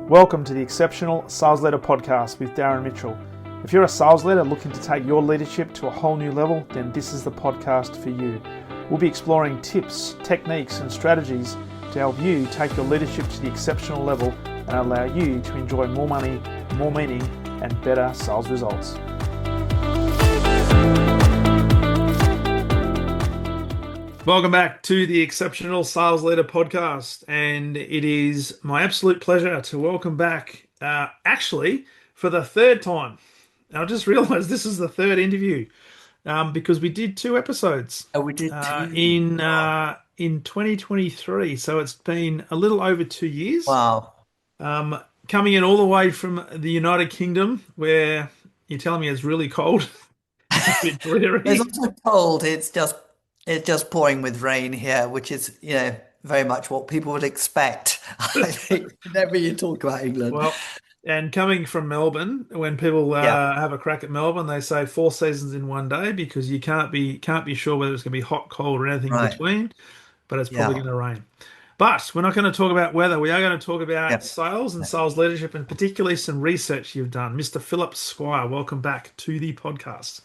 Welcome to the Exceptional Sales Leader Podcast with Darren Mitchell. If you're a sales leader looking to take your leadership to a whole new level, then this is the podcast for you. We'll be exploring tips, techniques, and strategies to help you take your leadership to the exceptional level and allow you to enjoy more money, more meaning, and better sales results. Welcome back to the Exceptional Sales Leader Podcast, and it is my absolute pleasure to welcome back, actually, for the third time. And I just realised this is the third interview because we did two episodes. Oh, we did two. In 2023, so it's been a little over 2 years. Wow. Coming in all the way from the United Kingdom, where you're telling me it's really cold. It's a bit dreary. It's also cold. It's just pouring with rain here, which is, very much what people would expect. I think whenever you talk about England. Well, and coming from Melbourne, when people have a crack at Melbourne, they say 4 seasons in one day because you can't be sure whether it's going to be hot, cold, or anything in between. But it's probably going to rain. But we're not going to talk about weather. We are going to talk about sales and sales leadership, and particularly some research you've done. Mr. Philip Squire, welcome back to the podcast.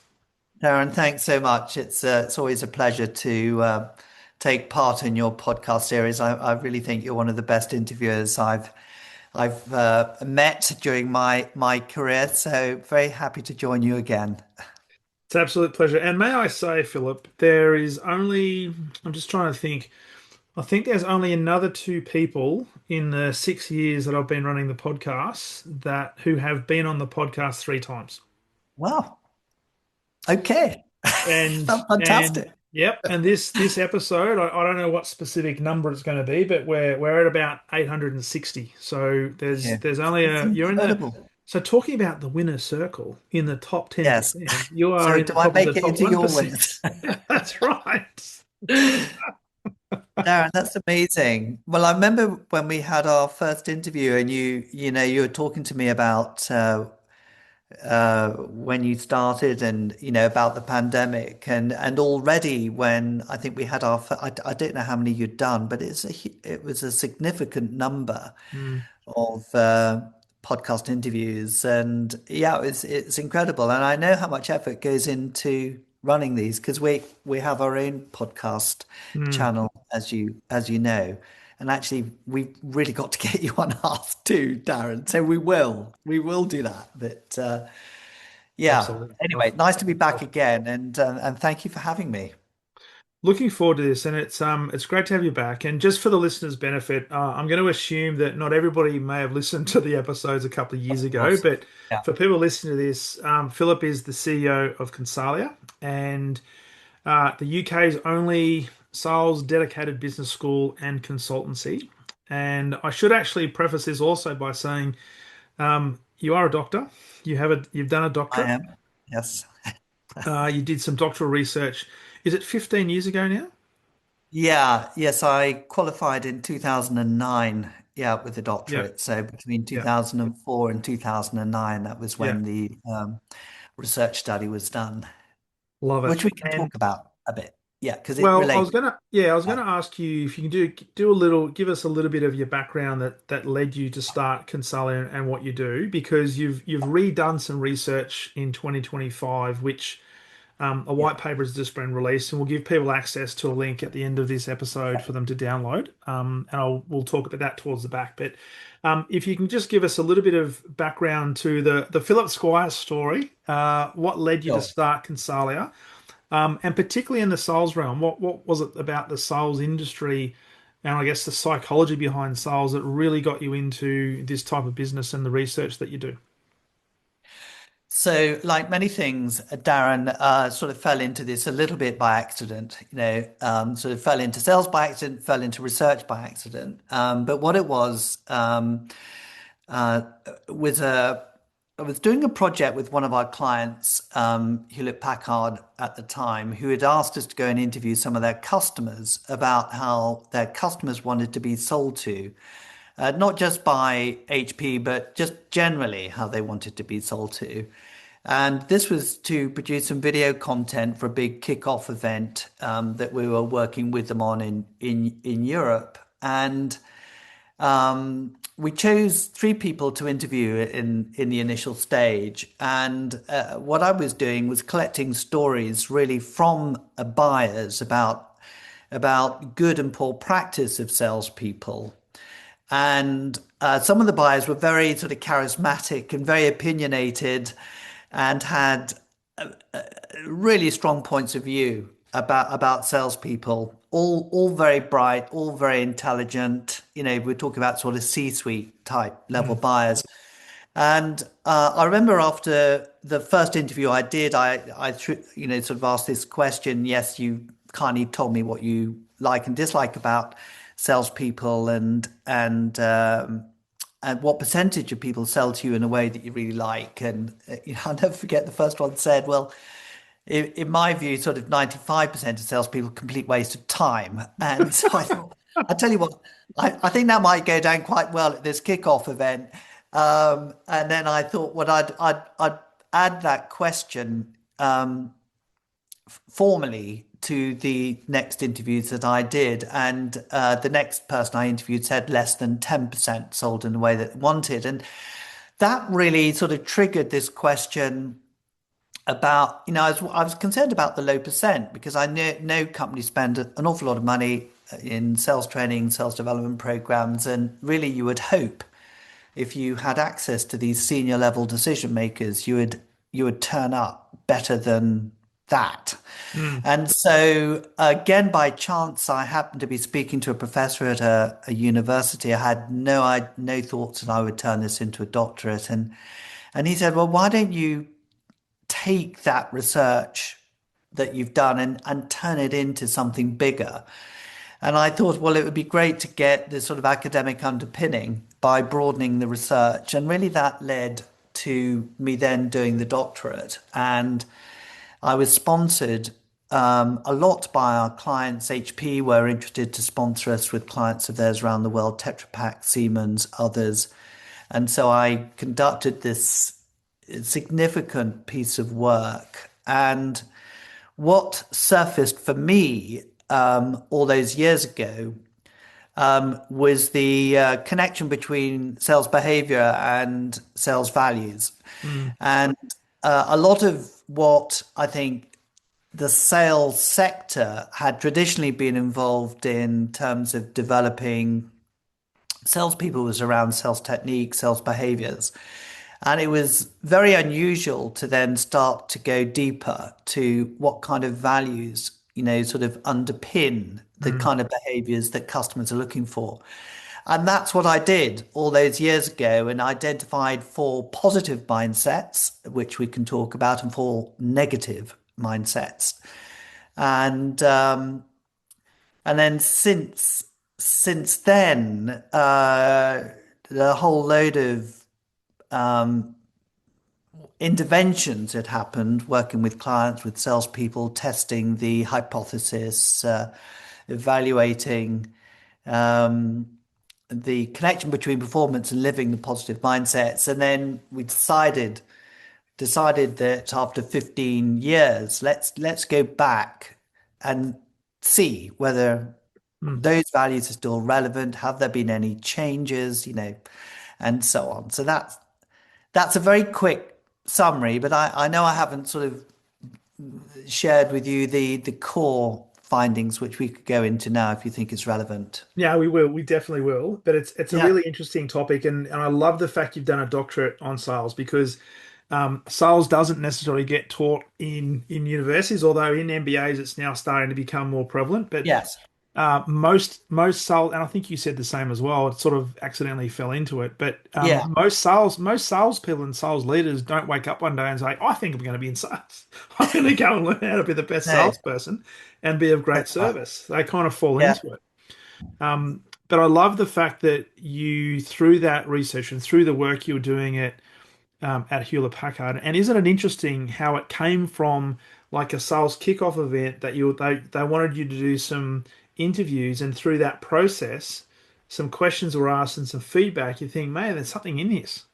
Darren, thanks so much. It's always a pleasure to take part in your podcast series. I really think you're one of the best interviewers I've met during my career. So very happy to join you again. It's an absolute pleasure. And may I say, Philip, there is only, I'm just trying to think, I think there's only another 2 people in the 6 years that I've been running the podcast who have been on the podcast 3 times. Wow. Okay. And fantastic. And this episode, I don't know what specific number it's going to be, but we're at about 860. So there's only you're in the. So talking about the winner's circle in the top 10%, Yes. you are So in do the I top make of the it top into your 1%. winners? That's right. Darren, that's amazing. Well, I remember when we had our first interview and you were talking to me about when you started and about the pandemic and already when I think we had I don't know how many you'd done, but it was a significant number of podcast interviews, and it's incredible. And I know how much effort goes into running these because we have our own podcast channel, as you know. And actually, we've really got to get you on ours too, Darren. So we will do that. But Absolutely. Anyway, nice to be back again, and thank you for having me. Looking forward to this, and it's great to have you back. And just for the listeners' benefit, I'm going to assume that not everybody may have listened to the episodes a couple of years ago, but for people listening to this, Philip is the CEO of Consalia, and the UK's only sales dedicated business school and consultancy. And I should actually preface this also by saying you are a doctor. You've done a doctorate. I am. Yes. You did some doctoral research. Is it 15 years ago now? Yes, I qualified in 2009, with the doctorate. So between 2004 and 2009, that was when the research study was done. Love it. Which we can talk about a bit. Yeah, because it Well, relates. I was gonna ask you if you can give us a little bit of your background that led you to start Consalia and what you do, because you've redone some research in 2025, which a white paper has just been released, and we'll give people access to a link at the end of this episode for them to download. And we'll talk about that towards the back. But if you can just give us a little bit of background to the Philip Squire story, what led you to start Consalia? And particularly in the sales realm, what was it about the sales industry and I guess the psychology behind sales that really got you into this type of business and the research that you do? So, like many things, Darren sort of fell into this a little bit by accident, sort of fell into sales by accident, fell into research by accident. But what it was I was doing a project with one of our clients, Hewlett Packard at the time, who had asked us to go and interview some of their customers about how their customers wanted to be sold to, not just by HP, but just generally how they wanted to be sold to. And this was to produce some video content for a big kickoff event that we were working with them on in Europe. And we chose three people to interview in the initial stage, and what I was doing was collecting stories really from buyers about good and poor practice of salespeople. And some of the buyers were very sort of charismatic and very opinionated, and had really strong points of view about salespeople. All very bright, all very intelligent. You know, we're talking about sort of C-suite type level Mm, buyers. And I remember after the first interview I did, you know, sort of asked this question. Yes, you kindly told me what you like and dislike about salespeople, and what percentage of people sell to you in a way that you really like. And you know, I'll never forget the first one said, "Well, in my view, sort of 95% of salespeople complete waste of time." And so I thought, I tell you what, I think that might go down quite well at this kickoff event. And then I thought, what I'd add that question formally to the next interviews that I did. And the next person I interviewed said less than 10% sold in the way that wanted. And that really sort of triggered this question about, you know, I was concerned about the low percent, because I know companies spend an awful lot of money in sales training, sales development programs, and really you would hope if you had access to these senior level decision makers, you would turn up better than that. mm, And so again, by chance, I happened to be speaking to a professor at a university. I had no thoughts that I would turn this into a doctorate, and he said, "Well, why don't you take that research that you've done and turn it into something bigger?" And I thought, well, it would be great to get this sort of academic underpinning by broadening the research. And really that led to me then doing the doctorate. And I was sponsored a lot by our clients. HP were interested to sponsor us with clients of theirs around the world, Tetra Pak, Siemens, others. And so I conducted this significant piece of work. And what surfaced for me all those years ago was the connection between sales behavior and sales values. mm, And a lot of what I think the sales sector had traditionally been involved in terms of developing salespeople was around sales techniques, sales behaviors. And it was very unusual to then start to go deeper to what kind of values, you know, sort of underpin the mm. kind of behaviors that customers are looking for. And that's what I did all those years ago, and identified four positive mindsets, which we can talk about, and four negative mindsets. And and then since then, the whole load of interventions had happened, working with clients, with salespeople, testing the hypothesis, evaluating um, the connection between performance and living the positive mindsets. And then we decided that after 15 years, let's go back and see whether Mm. those values are still relevant. Have there been any changes, you know, and so on. So that's a very quick summary, but I know I haven't sort of shared with you the core findings, which we could go into now if you think it's relevant. Yeah, we will. We definitely will. But it's a Yeah. really interesting topic, and I love the fact you've done a doctorate on sales because sales doesn't necessarily get taught in universities, although in MBAs it's now starting to become more prevalent. But Yes. most sales, and I think you said the same as well. It sort of accidentally fell into it, but Yeah. most salespeople and sales leaders don't wake up one day and say, "I think I'm going to be in sales. I'm going to go and learn how to be the best No, salesperson and be of great that's right. service." They kind of fall Yeah. into it. But I love the fact that you, through that research and through the work you were doing at Hewlett Packard, and isn't it interesting how it came from like a sales kickoff event that they wanted you to do some interviews, and through that process, some questions were asked and some feedback. You think, man, there's something in this.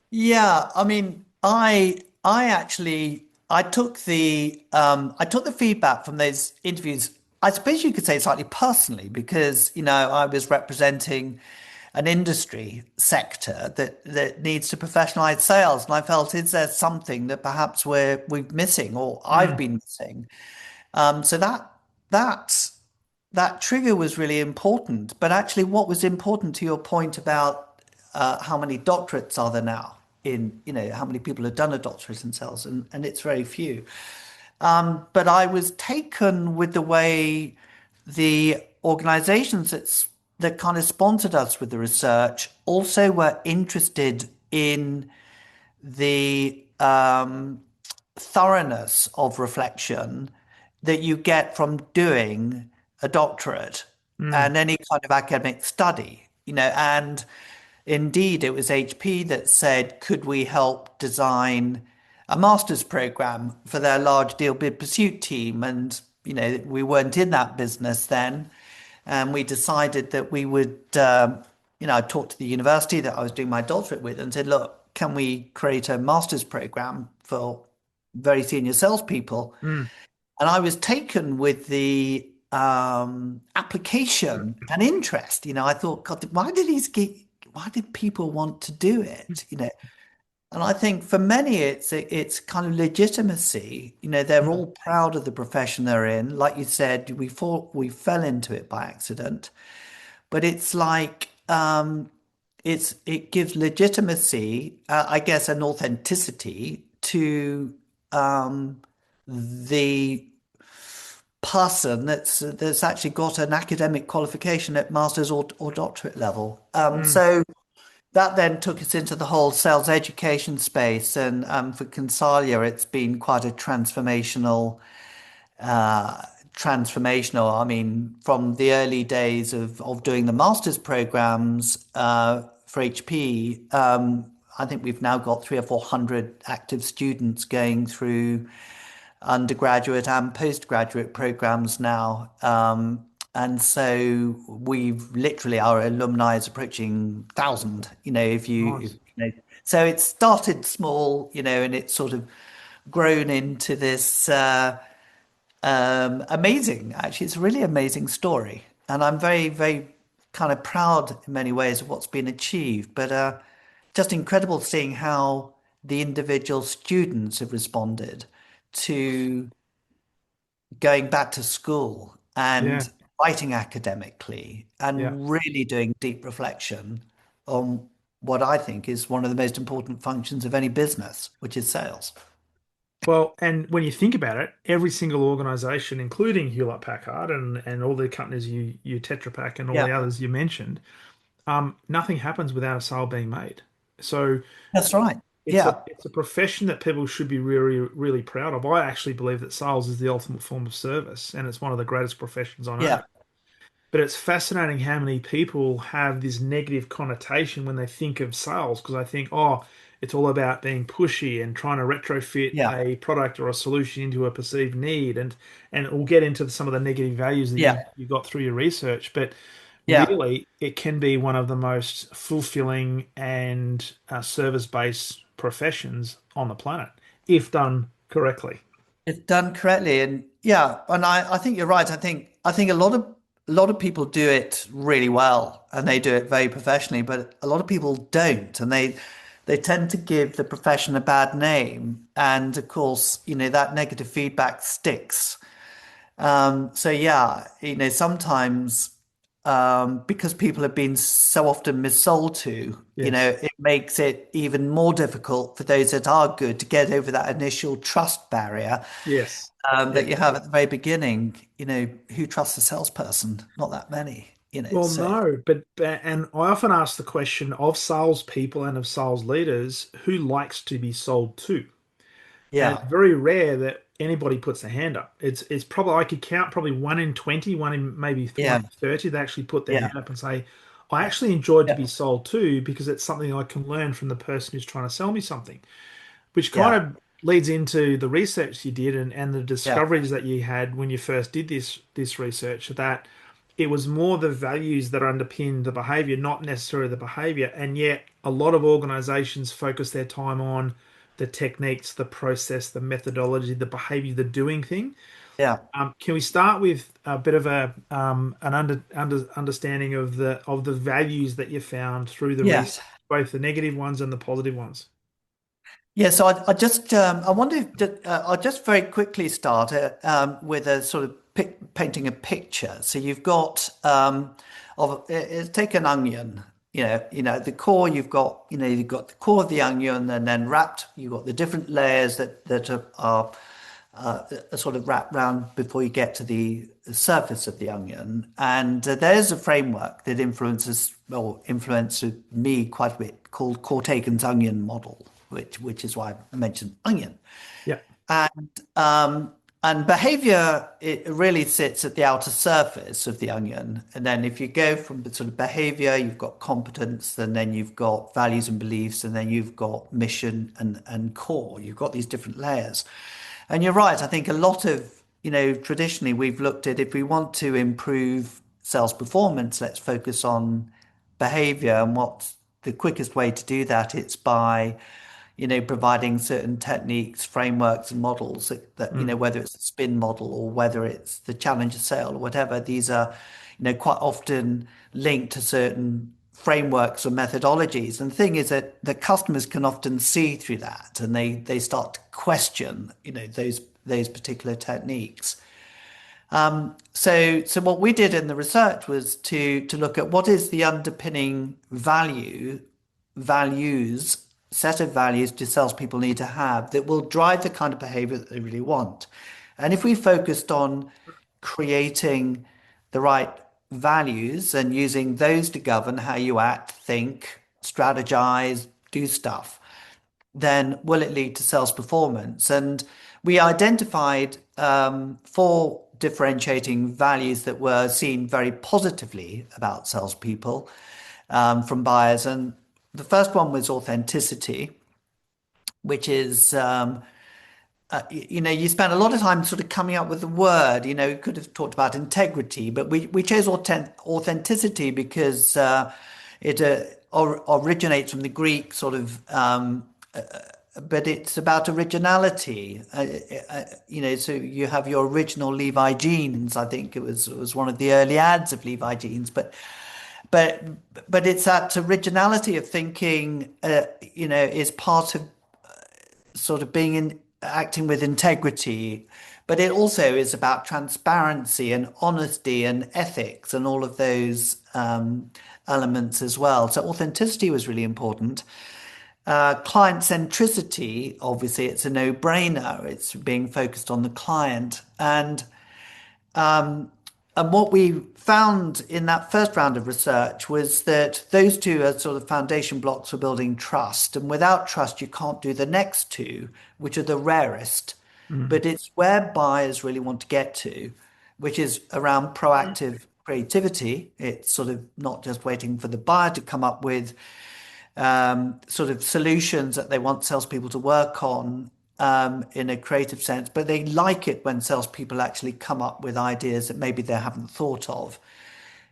Yeah, I mean, I actually I took the feedback from those interviews. I suppose you could say slightly personally, because you know I was representing an industry sector that needs to professionalize sales. And I felt, is there something that perhaps we're missing or I've Mm, been missing? So that that trigger was really important. But actually, what was important to your point about how many doctorates are there now in, how many people have done a doctorate in sales, and it's very few. But I was taken with the way the organizations that kind of sponsored us with the research also were interested in the thoroughness of reflection that you get from doing a doctorate mm, and any kind of academic study, and indeed it was HP that said, could we help design a master's program for their large deal bid pursuit team? And, we weren't in that business then. And we decided that we would, I talked to the university that I was doing my doctorate with and said, look, can we create a master's program for very senior salespeople? mm. And I was taken with the application and interest. I thought, God, why did people want to do it? And I think for many, it's kind of legitimacy. They're Mm. all proud of the profession they're in. Like you said, we fell into it by accident, but it's like it gives legitimacy, I guess, and authenticity to the person that's actually got an academic qualification at master's or doctorate level. Mm. So that then took us into the whole sales education space, and for Consalia, it's been quite a transformational. I mean, from the early days of doing the master's programs for HP, I think we've now got 300 or 400 active students going through undergraduate and postgraduate programs now. And so we've literally our alumni is approaching 1,000. If, Nice. so it started small, and it's sort of grown into this amazing. Actually, it's a really amazing story, and I'm very, very kind of proud in many ways of what's been achieved. But just incredible seeing how the individual students have responded to going back to school Yeah. and writing academically Yeah. and really doing deep reflection on what I think is one of the most important functions of any business, which is sales. Well, and when you think about it, every single organization, including Hewlett Packard and all the companies you Tetra Pak and all the Yeah, others you mentioned, nothing happens without a sale being made. So that's right. it's a Yeah, it's a profession that people should be really, really proud of. I actually believe that sales is the ultimate form of service, and it's one of the greatest professions I know. yeah, But it's fascinating how many people have this negative connotation when they think of sales because I think, oh, it's all about being pushy and trying to retrofit yeah, a product or a solution into a perceived need. And we'll get into some of the negative values that yeah, you got through your research. But yeah. really, it can be one of the most fulfilling and service-based professions on the planet if done correctly. It's done correctly, and yeah, and I think you're right. I think a lot of people do it really well, and they do it very professionally, but a lot of people don't, and they tend to give the profession a bad name, and of course, that negative feedback sticks. So yeah, sometimes because people have been so often missold to, Yes. it makes it even more difficult for those that are good to get over that initial trust barrier Yes. that Yeah. you have at the very beginning. Who trusts a salesperson? Not that many, Well, so no, and I often ask the question of salespeople and of sales leaders who likes to be sold to, and it's yeah, very rare that anybody puts their hand up. It's probably I could count probably 1 in 20, one in maybe one yeah, in 30 that actually put their yeah, hand up and say, I actually enjoyed to yeah, be sold to because it's something I can learn from the person who's trying to sell me something, which kind yeah, of leads into the research you did and the yeah, discoveries that you had when you first did this research that it was more the values that underpin the behavior, not necessarily the behavior. And yet a lot of organizations focus their time on the techniques, the process, the methodology, the behavior, the doing thing. Yeah. Can we start with a bit of an understanding of the values that you found through the research, Yes. both the negative ones and the positive ones? Yeah, so I just I wonder if I'll just very quickly start with a sort of painting a picture. So you've got take an onion. The core. You've got the core of the onion, and then wrapped. You've got the different layers that are sort of wrapped round before you get to the surface of the onion. And there's a framework that influenced me quite a bit called Cortagan's onion model, which is why I mentioned onion. Yeah. And um, and behavior, it really sits at the outer surface of the onion. And then if you go from the sort of behavior, you've got competence, and then you've got values and beliefs, and then you've got mission and core. You've got these different layers. And you're right. I think a lot of, traditionally we've looked at if we want to improve sales performance, let's focus on behavior. And what's the quickest way to do that? It's by providing certain techniques, frameworks, and models Mm, whether it's a spin model or whether it's the challenger sale or whatever, these are, quite often linked to certain frameworks or methodologies. And the thing is that the customers can often see through that and they start to question, those particular techniques. So what we did in the research was to look at what is the underpinning values, set of values do salespeople need to have that will drive the kind of behavior that they really want. And if we focused on creating the right values and using those to govern how you act, think, strategize, do stuff, then will it lead to sales performance? And we identified four differentiating values that were seen very positively about salespeople from buyers. And the first one was authenticity, which is you spend a lot of time sort of coming up with the word. You could have talked about integrity, but we chose authenticity because it originates from the Greek sort of, but it's about originality. So you have your original Levi jeans. I think it was one of the early ads of Levi jeans, but but it's that originality of thinking, is part of sort of acting with integrity, but it also is about transparency and honesty and ethics and all of those elements as well. So authenticity was really important. Client centricity, obviously, it's a no-brainer. It's being focused on the client. And what we found in that first round of research was that those two are sort of foundation blocks for building trust. And without trust, you can't do the next two, which are the rarest. mm, But it's where buyers really want to get to, which is around proactive creativity. It's sort of not just waiting for the buyer to come up with sort of solutions that they want salespeople to work on in a creative sense, but they like it when salespeople actually come up with ideas that maybe they haven't thought of.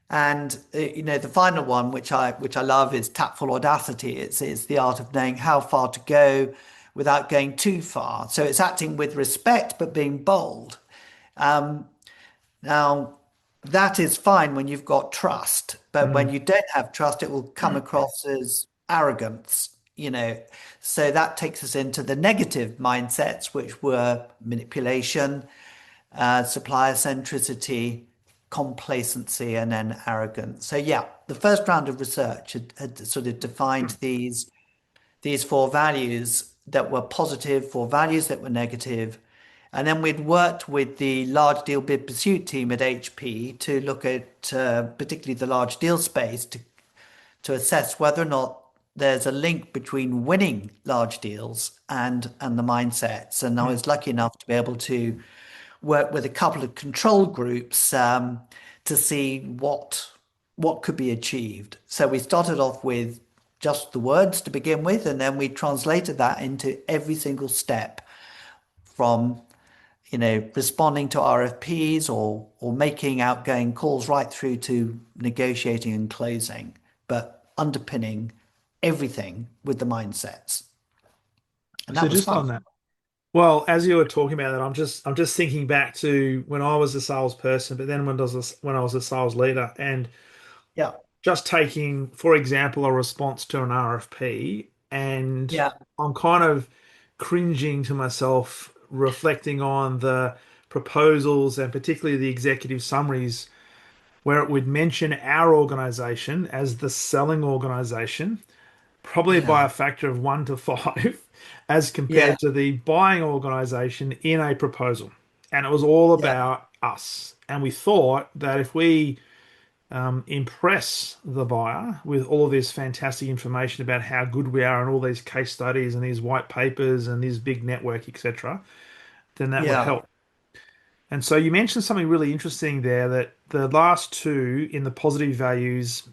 And the final one, which I love, is tactful audacity. It's the art of knowing how far to go without going too far. So it's acting with respect but being bold. Now, that is fine when you've got trust, but when mm. you don't have trust, it will come across as arrogance. So that takes us into the negative mindsets, which were manipulation, supplier centricity, complacency, and then arrogance. So yeah, the first round of research had sort of defined these four values that were positive, four values that were negative. And then we'd worked with the large deal bid pursuit team at HP to look at particularly the large deal space to assess whether or not there's a link between winning large deals and the mindsets. And I Mm. was lucky enough to be able to work with a couple of control groups to see what could be achieved. So we started off with just the words to begin with, and then we translated that into every single step from responding to RFPs or making outgoing calls right through to negotiating and closing, but underpinning everything with the mindsets. And So that was just fun. on that, Well, as you were talking about that, I'm just thinking back to when I was a salesperson, but then when I was a sales leader, and Yeah, just taking, for example, a response to an RFP, and yeah, I'm kind of cringing to myself, reflecting on the proposals and particularly the executive summaries where it would mention our organization as the selling organization, probably by yeah, a factor of 1 to 5, as yeah, compared to the buying organization in a proposal. And it was all yeah, about us. And we thought that if we impress the buyer with all of this fantastic information about how good we are and all these case studies and these white papers and this big network, etc., then that would yeah, help. And so you mentioned something really interesting there that the last two in the positive values,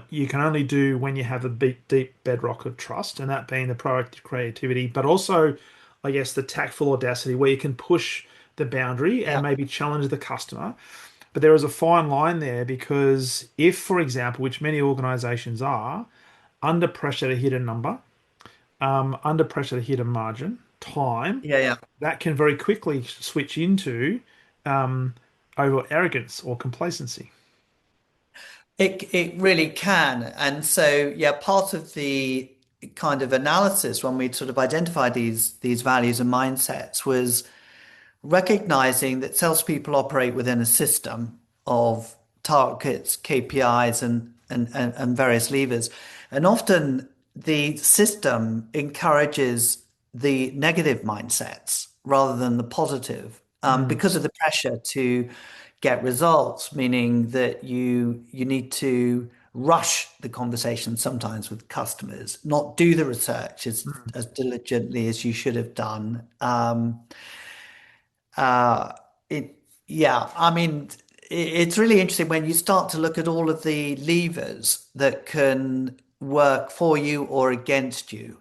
you can only do when you have a deep bedrock of trust, and that being the proactive creativity, but also, I guess, the tactful audacity where you can push the boundary and yeah, maybe challenge the customer. But there is a fine line there because if, for example, which many organizations are, under pressure to hit a number, under pressure to hit a margin, time, yeah, yeah. that can very quickly switch into um, over arrogance or complacency. It really can. And so, yeah, part of the kind of analysis when we sort of identified these values and mindsets was recognizing that salespeople operate within a system of targets, KPIs, and various levers. And often the system encourages the negative mindsets rather than the positive, Mm, because of the pressure to get results, meaning that you need to rush the conversation sometimes with customers, not do the research mm, as diligently as you should have done. Uh, it, yeah, I mean, it's really interesting when you start to look at all of the levers that can work for you or against you.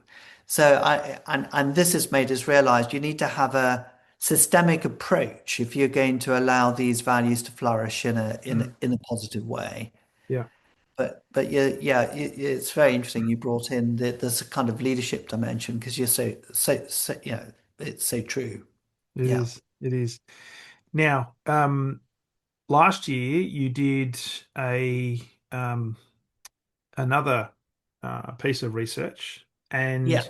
So and this has made us realize you need to have a systemic approach if you're going to allow these values to flourish mm. in a positive way. Yeah, But yeah, yeah, it's very interesting you brought in there's a kind of leadership dimension because you're so it's so true. it Yeah. is. It is. Now, last year you did a um, another piece of research and Yeah.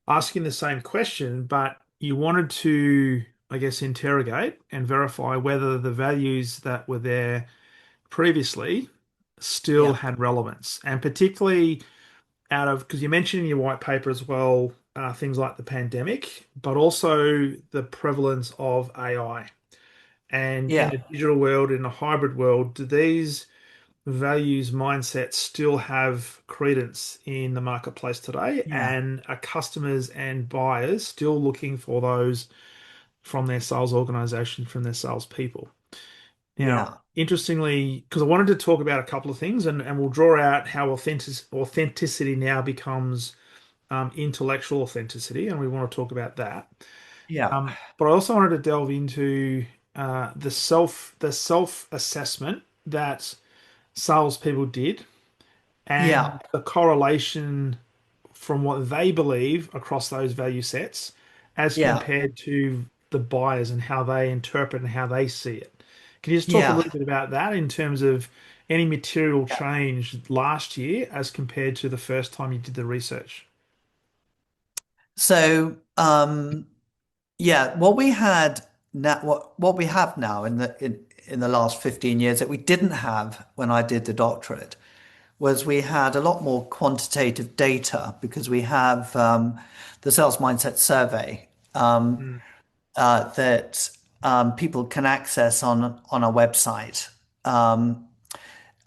asking the same question, but you wanted to, I guess, interrogate and verify whether the values that were there previously still Yeah. had relevance, and particularly out of because you mentioned in your white paper as well things like the pandemic, but also the prevalence of AI. And in Yeah. a digital world, in a hybrid world, do these values mindsets still have credence in the marketplace today? Yeah. And are customers and buyers still looking for those from their sales organization, from their salespeople? Now, Yeah. interestingly, because I wanted to talk about a couple of things, and we'll draw out how authenticity now becomes intellectual authenticity, and we want to talk about that. Yeah. But I also wanted to delve into the self assessment that salespeople did Yeah. and the correlation from what they believe across those value sets as Yeah. compared to the buyers and how they interpret and how they see it. Can you just talk a Yeah. little bit about that in terms of any material change last year as compared to the first time you did the research? So, yeah, what we had now, what we have now in the last 15 years that we didn't have when I did the doctorate was we had a lot more quantitative data because we have the sales mindset survey Mm, that people can access on our website.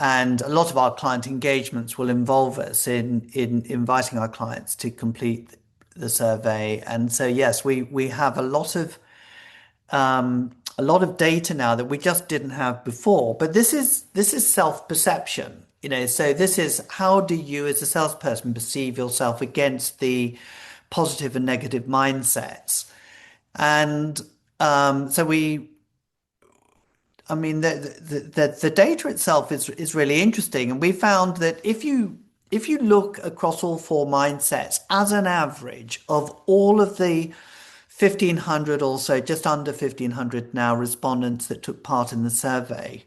And a lot of our client engagements will involve us in inviting our clients to complete the survey. And so, yes, we have a lot of data now that we just didn't have before. But this is self-perception, so this is how do you as a salesperson perceive yourself against the positive and negative mindsets. And so I mean, the data itself is really interesting, and we found that if you look across all four mindsets as an average of all of the 1,500 also, just under 1,500 now respondents that took part in the survey.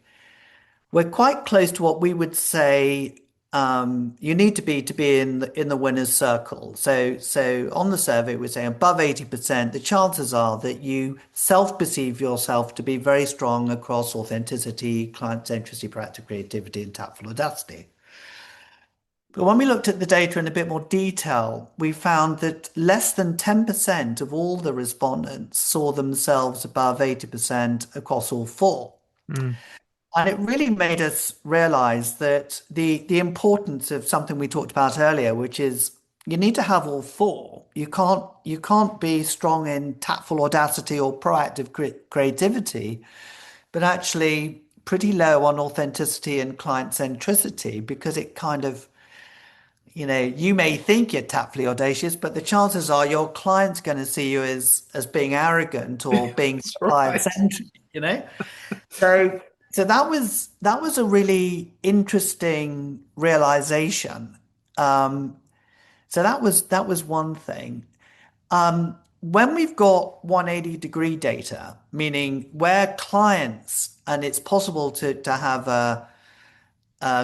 We're quite close to what we would say you need to be in the winner's circle. So on the survey, we're saying above 80%, the chances are that you self-perceive yourself to be very strong across authenticity, client-centricity, proactive creativity, and tactful audacity. But when we looked at the data in a bit more detail, we found that less than 10% of all the respondents saw themselves above 80% across all four. Mm. And it really made us realize that the importance of something we talked about earlier, which is you need to have all four. You can't be strong in tactful audacity or proactive creativity, but actually pretty low on authenticity and client centricity because it kind of, you may think you're tactfully audacious, but the chances are your client's going to see you as being arrogant or being That's client right. centric, So, so that was a really interesting realization. Um, so that was one thing. When we've got 180-degree data, meaning where clients, and it's possible to have a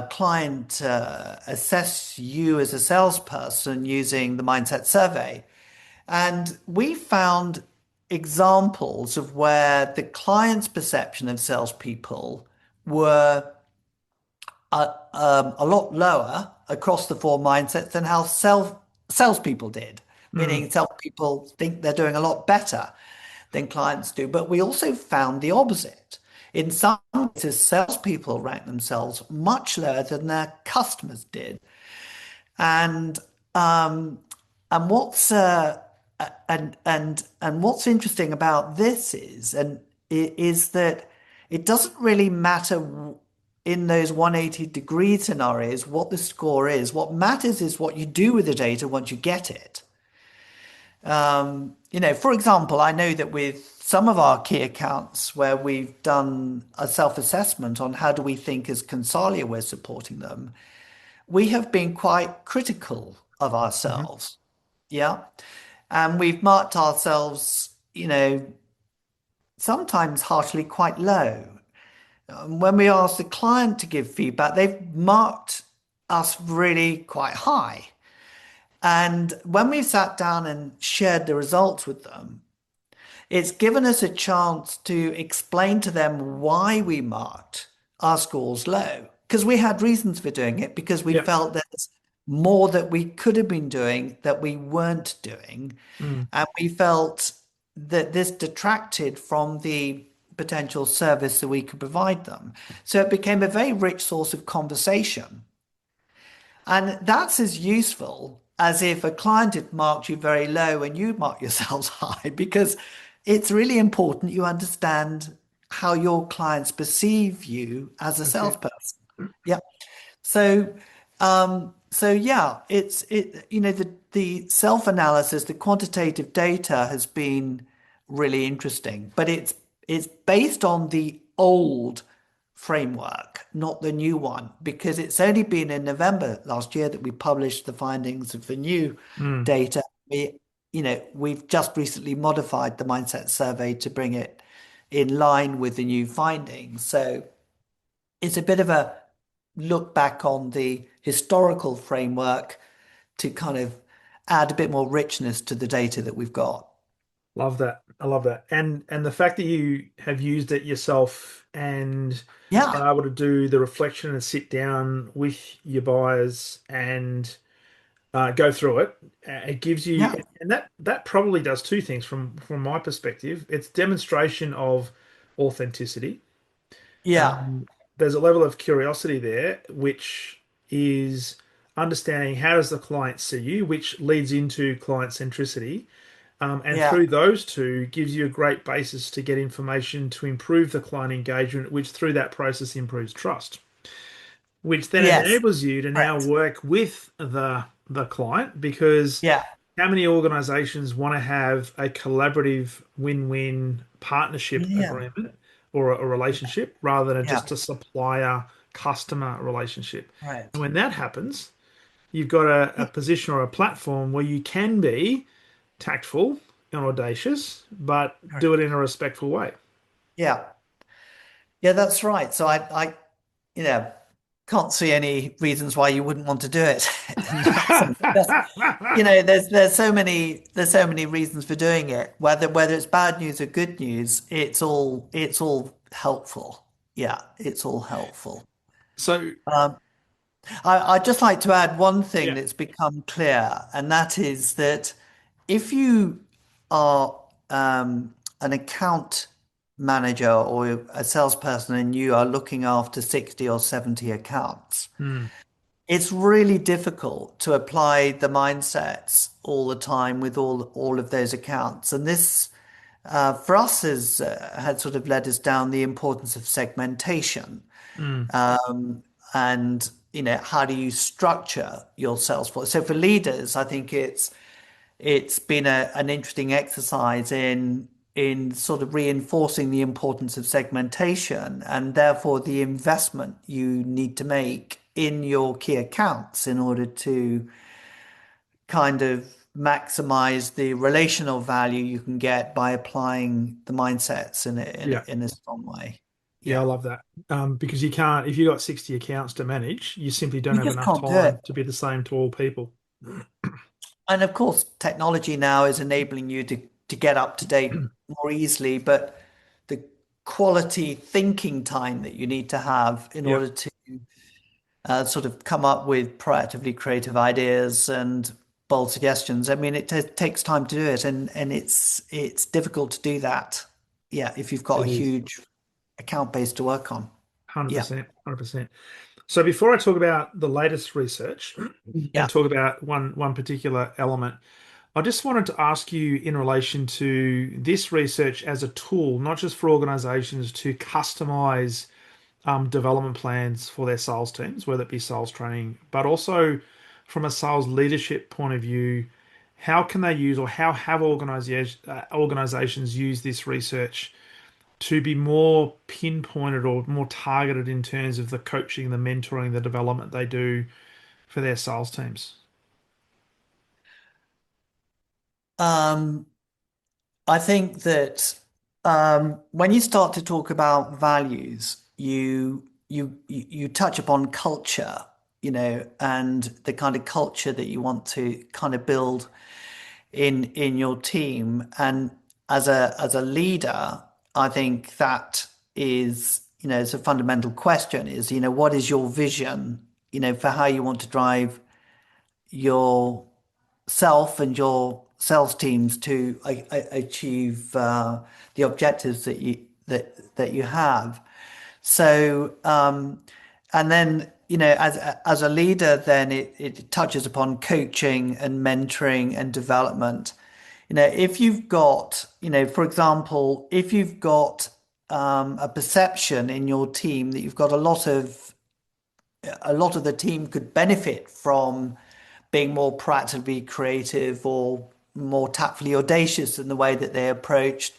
client assess you as a salesperson using the mindset survey, and we found examples of where the client's perception of salespeople were a lot lower across the four mindsets than how salespeople did. Mm. Meaning, salespeople think they're doing a lot better than clients do. But we also found the opposite. In some cases, salespeople rank themselves much lower than their customers did. And um, and what's and what's interesting about this is that it doesn't really matter in those 180-degree scenarios what the score is. What matters is what you do with the data once you get it. For example, I know that with some of our key accounts where we've done a self-assessment on how do we think as Consalia we're supporting them, we have been quite critical of Mhm. ourselves. Yeah. And we've marked ourselves, sometimes harshly quite low. When we ask the client to give feedback, they've marked us really quite high. And when we've sat down and shared the results with them, it's given us a chance to explain to them why we marked our scores low. Because we had reasons for doing it, because we Yep. felt there's more that we could have been doing that we weren't doing. Mm. And we felt that this detracted from the potential service that we could provide them. So it became a very rich source of conversation. And that's as useful as if a client had marked you very low and you mark yourselves high, because it's really important you understand how your clients perceive you as a That's it. salesperson. Yeah. So, so yeah, the self-analysis, the quantitative data has been really interesting, but it's based on the old framework, not the new one, because it's only been in November last year that we published the findings of the new Mm. data. We've just recently modified the mindset survey to bring it in line with the new findings. So it's a bit of a look back on the historical framework to kind of add a bit more richness to the data that we've got. Love that. I love that. And the fact that you have used it yourself and Yeah, are able to do the reflection and sit down with your buyers and go through it, it gives you, yeah, and that probably does two things from my perspective. It's demonstration of authenticity. yeah, There's a level of curiosity there, which is understanding how does the client see you, which leads into client centricity. And yeah, through those two gives you a great basis to get information to improve the client engagement, which through that process improves trust, which then yes, enables you to now correct. work with the client because Yeah, how many organizations want to have a collaborative win-win partnership yeah, agreement or a relationship rather than yeah, just a supplier customer relationship? And right. when that happens, you've got a position or a platform where you can be tactful, and audacious, but do it in a respectful way. Yeah. Yeah, that's right. So I, you know, can't see any reasons why you wouldn't want to do it in that sense. Just, there's so many reasons for doing it. Whether it's bad news or good news, it's all helpful. Yeah, it's all helpful. So, Um, I'd just like to add one thing yeah. that's become clear, and that is that if you are an account manager or a salesperson and you are looking after 60 or 70 accounts, Mm, it's really difficult to apply the mindsets all the time with all of those accounts. And this, for us, had sort of led us down the importance of segmentation. mm, And how do you structure your sales force? So for leaders, I think it's been an interesting exercise in sort of reinforcing the importance of segmentation and therefore the investment you need to make in your key accounts in order to kind of maximize the relational value you can get by applying the mindsets in a, in yeah. a, in a strong way. Yeah, I Yeah. love that. Because you can't, if you've got 60 accounts to manage, you simply don't You have just enough can't do it. time to be the same to all people. And of course, technology now is enabling you to get up to date more easily, but the quality thinking time that you need to have in Yeah, order to sort of come up with proactively creative ideas and bold suggestions. I mean, it takes time to do it, and it's difficult to do that. Yeah, if you've got it a is. huge account base to work on. Yeah, 100%, 100%. So before I talk about the latest research and yeah. talk about one particular element, I just wanted to ask you in relation to this research as a tool, not just for organizations to customize development plans for their sales teams, whether it be sales training, but also from a sales leadership point of view, how can they use or how have organizations used this research to be more pinpointed or more targeted in terms of the coaching, the mentoring, the development they do for their sales teams? Um, I think that when you start to talk about values, you touch upon culture, and the kind of culture that you want to kind of build in your team. And as a leader, I think that is, it's a fundamental question is, what is your vision, for how you want to drive your self and your sales teams to achieve the objectives that you have. So, and then as a leader, then it touches upon coaching and mentoring and development. If you've got, for example, if you've got a perception in your team that you've got a lot of the team could benefit from being more proactively creative or more tactfully audacious in the way that they approached.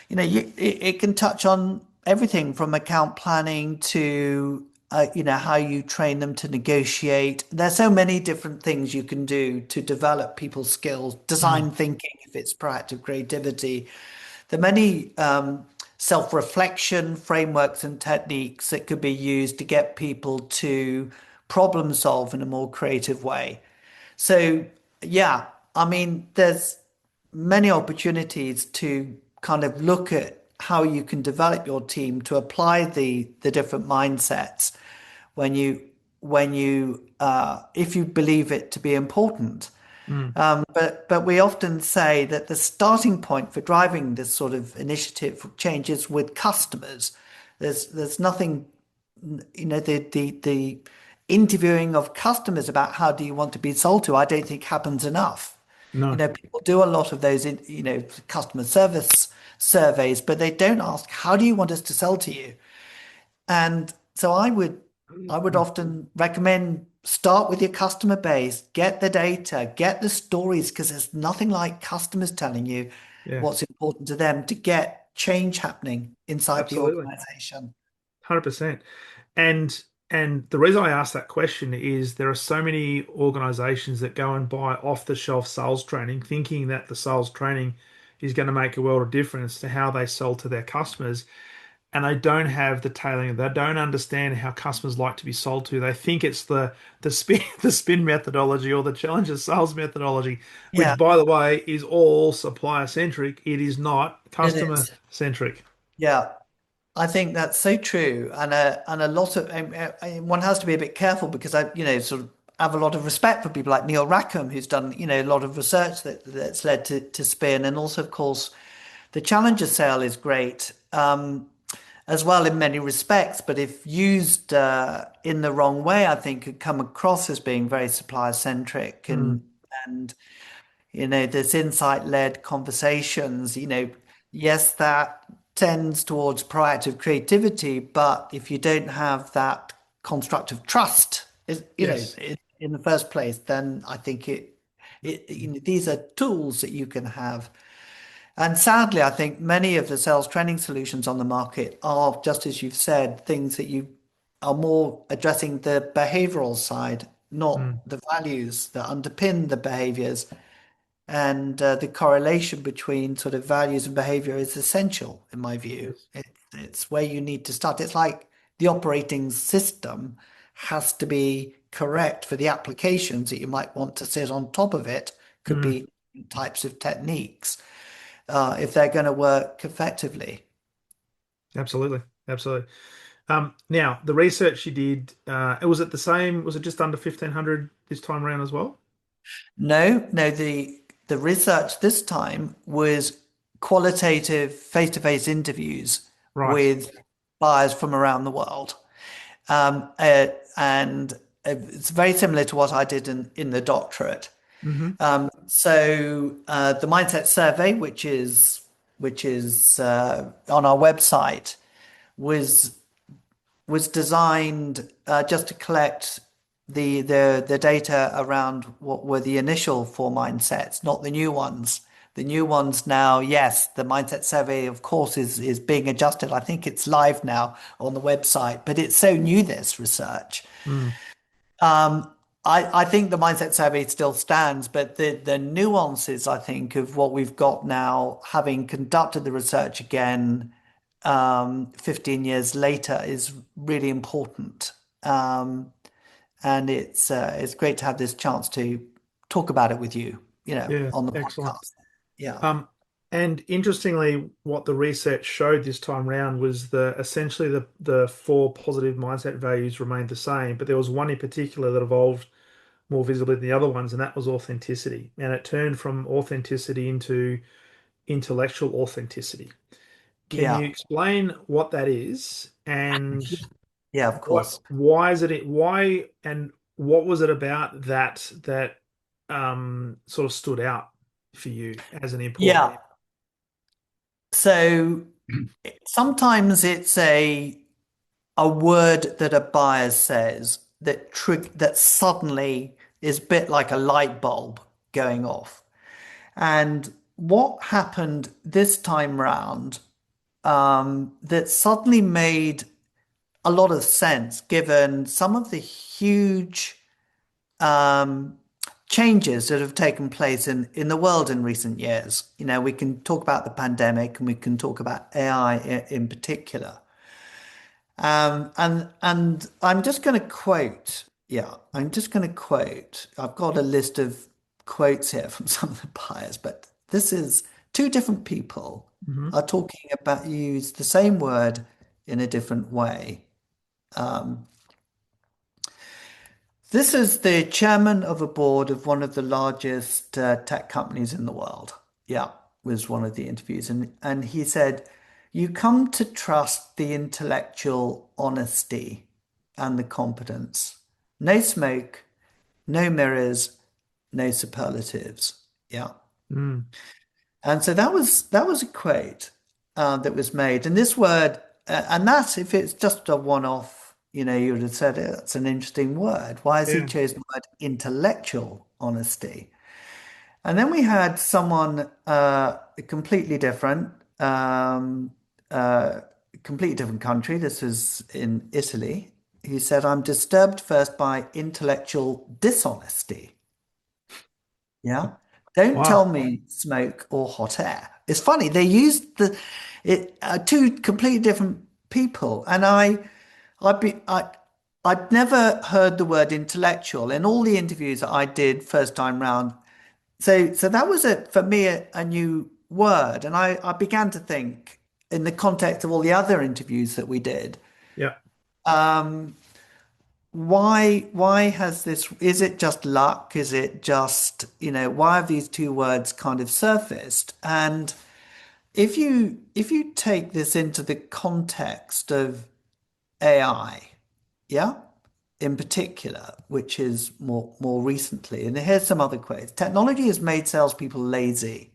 It can touch on everything from account planning to how you train them to negotiate. There's so many different things you can do to develop people's skills, Mm, design thinking if it's proactive creativity. There are many self-reflection frameworks and techniques that could be used to get people to problem solve in a more creative way. So, yeah, I mean, there's many opportunities to kind of look at how you can develop your team to apply the different mindsets when you if you believe it to be important. mm, But we often say that the starting point for driving this sort of initiative changes with customers. There's nothing, the interviewing of customers about how do you want to be sold to, I don't think happens enough. no, People do a lot of those, customer service surveys, but they don't ask, how do you want us to sell to you? And so I would often recommend start with your customer base, get the data, get the stories, because there's nothing like customers telling you yeah, what's important to them to get change happening inside the absolutely. organization. 100%. And the reason I ask that question is there are so many organizations that go and buy off the shelf sales training, thinking that the sales training is going to make a world of difference to how they sell to their customers. And they don't have the tailoring. They don't understand how customers like to be sold to. They think it's the spin the spin methodology or the challenger sales methodology, Yeah, which, by the way, is all supplier centric. It is not it customer is. centric. Yeah. I think that's so true, and a lot of one has to be a bit careful because I, sort of have a lot of respect for people like Neil Rackham, who's done, a lot of research that's led to spin, and also, of course, the Challenger sale is great as well in many respects, but if used in the wrong way, I think could come across as being very supplier centric Mm, and this insight-led conversations, yes, that tends towards proactive creativity, but if you don't have that constructive trust, yes. in the first place, then I think these are tools that you can have. And sadly, I think many of the sales training solutions on the market are, just as you've said, things that you are more addressing the behavioral side, not Mm, the values that underpin the behaviors. And the correlation between sort of values and behavior is essential, in my view. yes. It's where you need to start. It's like the operating system has to be correct for the applications that you might want to sit on top of it. Could Mm, be types of techniques if they're going to work effectively. absolutely. Absolutely. Now, the research you did, it was it the same? Was it just under 1,500 this time around as well? No, no, the research this time was qualitative face-to-face interviews Right. with buyers from around the world. Um, uh, and it's very similar to what I did in the doctorate. Hmm. So the mindset survey, which is on our website, was was designed just to collect the data around what were the initial four mindsets, not the new ones. The new ones now, yes, the mindset survey, of course, is being adjusted. I think it's live now on the website, but it's so new, this research. Mm, I think the mindset survey still stands, but the nuances, I think, of what we've got now, having conducted the research again 15 years later, is really important. And it's great to have this chance to talk about it with you, yeah, on the excellent. podcast. Yeah. Um, and interestingly, what the research showed this time round was the essentially the four positive mindset values remained the same, but there was one in particular that evolved more visibly than the other ones, and that was authenticity. And it turned from authenticity into intellectual authenticity. Can you Yeah. explain what that is and Yeah, of course. why is it why and what was it about that sort of stood out for you as an important? Yeah. So sometimes it's a word that a buyer says that suddenly is a bit like a light bulb going off. And what happened this time round that suddenly made a lot of sense given some of the huge um, changes that have taken place in the world in recent years. We can talk about the pandemic and we can talk about AI in particular. And I'm just going to quote. Yeah, I'm just going to quote. I've got a list of quotes here from some of the buyers, but this is two different people Hmm. are talking about use the same word in a different way. Um, this is the chairman of a board of one of the largest tech companies in the world. Yeah, was one of the interviews, and he said, "You come to trust the intellectual honesty and the competence. No smoke, no mirrors, no superlatives." Yeah. Mm, And so that was a quote that was made, and this word, and that if it's just a one-off, you would have said that's an interesting word. Why has he yeah. chosen the word intellectual honesty? And then we had someone completely different, um, uh, completely different country. This was in Italy. He said, "I'm disturbed first by intellectual dishonesty." Yeah. Don't tell Wow. me smoke or hot air. It's funny. They used two completely different people, and I'd be I'd never heard the word intellectual in all the interviews that I did first time round. So that was for me a new word, and I began to think in the context of all the other interviews that we did, Yeah. um, why has this? Is it just luck? Is it just, why have these two words kind of surfaced? And if you take this into the context of AI, yeah, in particular, which is more recently, and here's some other quotes. Technology has made salespeople lazy.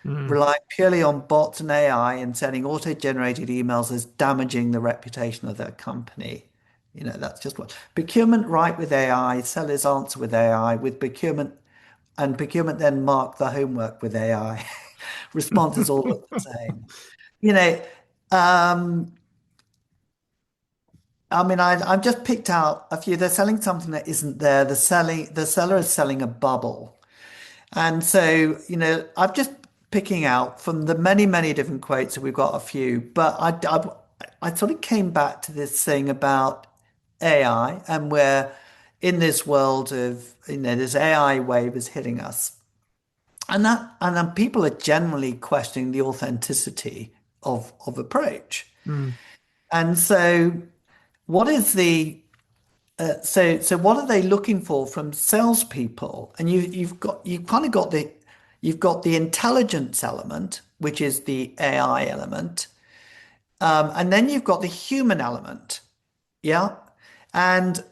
Mm. Relying purely on bots and AI and sending auto-generated emails is damaging the reputation of their company. That's just what procurement write with AI, sellers answer with AI, with procurement, and procurement then mark the homework with AI. Responses all look the same. You know, um, I mean, I've just picked out a few. They're selling something that isn't there. The seller is selling a bubble. And so, I'm just picking out from the many, many different quotes, and we've got a few, but I sort of came back to this thing about AI, and we're in this world of, this AI wave is hitting us. And then people are generally questioning the authenticity of approach. Mm. And so what is the so what are they looking for from salespeople? And you've kind of got the intelligence element, which is the AI element, and then you've got the human element, yeah, and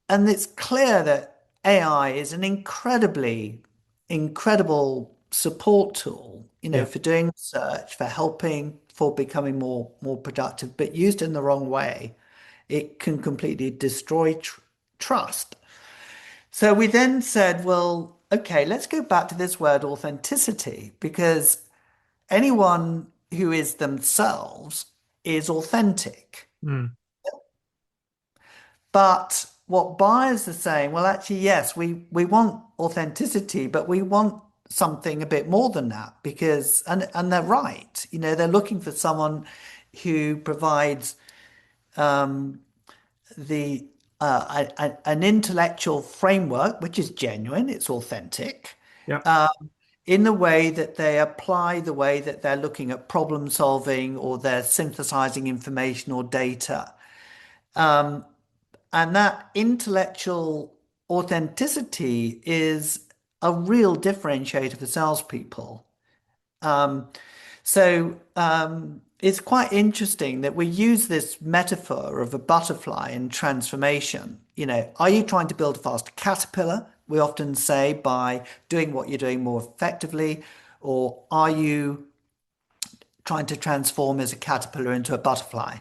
it's clear that AI is an incredible support tool, Yeah. for doing research, for helping, for becoming more productive, but used in the wrong way, it can completely destroy trust. So we then said, well, okay, let's go back to this word authenticity, because anyone who is themselves is authentic. Mm. But what buyers are saying, well, actually, yes, we want authenticity, but we want something a bit more than that, because and they're right. They're looking for someone who provides the an intellectual framework which is genuine, it's authentic, Yeah. in the way that they apply the way that they're looking at problem solving or they're synthesizing information or data. And that intellectual authenticity is a real differentiator for salespeople. So it's quite interesting that we use this metaphor of a butterfly in transformation. Are you trying to build a faster caterpillar? We often say by doing what you're doing more effectively, or are you trying to transform as a caterpillar into a butterfly?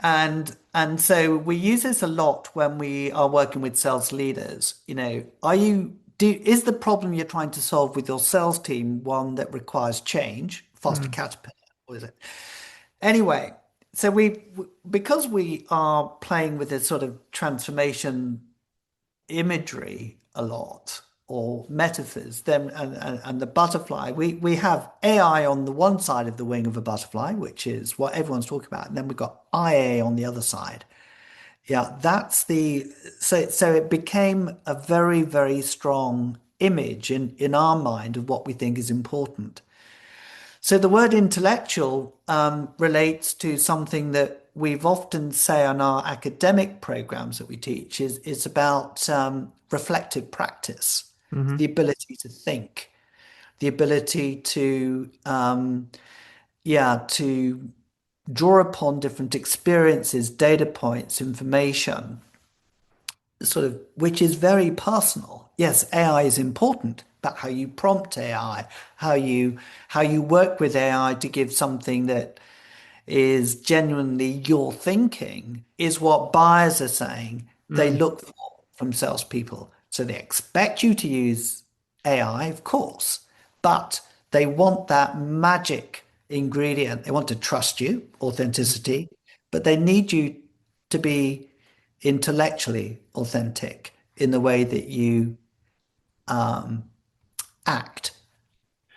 And so we use this a lot when we are working with sales leaders. Is the problem you're trying to solve with your sales team one that requires change, faster Mm. caterpillar, or is it? Anyway, so because we are playing with this sort of transformation imagery a lot or metaphors, then and the butterfly, we have AI on the one side of the wing of a butterfly, which is what everyone's talking about, and then we've got IA on the other side. Yeah, so it became a very, very strong image in our mind of what we think is important. So the word intellectual relates to something that we've often say on our academic programs that we teach is about reflective practice, Mm-hmm. the ability to think, the ability to to draw upon different experiences, data points, information, sort of, which is very personal. Yes, AI is important, but how you prompt AI, how you work with AI to give something that is genuinely your thinking is what buyers are saying they Mm. look for from salespeople. So they expect you to use AI, of course, but they want that magic ingredient. They want to trust you, Mm. authenticity, but they need you to be intellectually authentic in the way that you act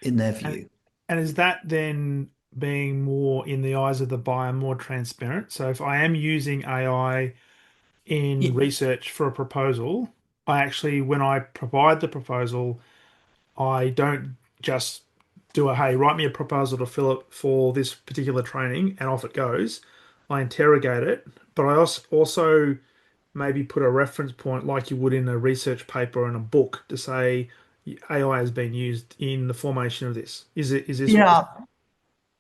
in their And view. And is that then being more in the eyes of the buyer, more transparent? So if I am using AI in Y- research for a proposal, I actually, when I provide the proposal, I don't just do a, hey, write me a proposal to fill it for this particular training and off it goes. I interrogate it, but I also maybe put a reference point like you would in a research paper or in a book to say AI has been used in the formation of this. Is this what you're Yeah,